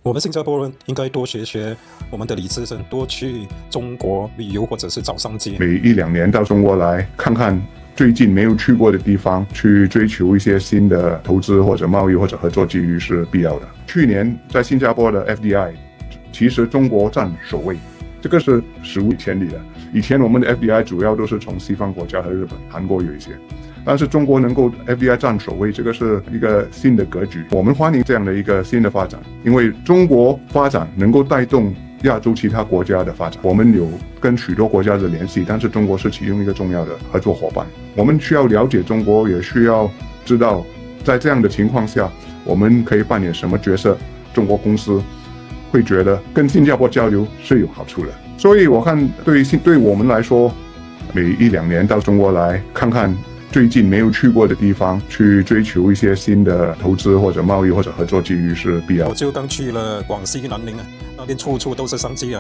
我们新加坡人应该多学学我们的李资深，多去中国旅游或者是找商机。每一两年到中国来看看最近没有去过的地方，去追求一些新的投资或者贸易或者合作机遇是必要的。去年在新加坡的 FDI， 其实中国占首位，这个是史无前例的。以前我们的 FDI 主要都是从西方国家和日本、韩国有一些。但是中国能够 FDI 占首位，这个是一个新的格局。我们欢迎这样的一个新的发展，因为中国发展能够带动亚洲其他国家的发展。我们有跟许多国家的联系，但是中国是其中一个重要的合作伙伴。我们需要了解中国，也需要知道在这样的情况下，我们可以扮演什么角色。中国公司会觉得跟新加坡交流是有好处的。所以我看对我们来说，每一两年到中国来看看最近没有去过的地方，去追求一些新的投资或者贸易或者合作机遇是必要的。我就刚去了广西南宁啊，那边处处都是商机啊。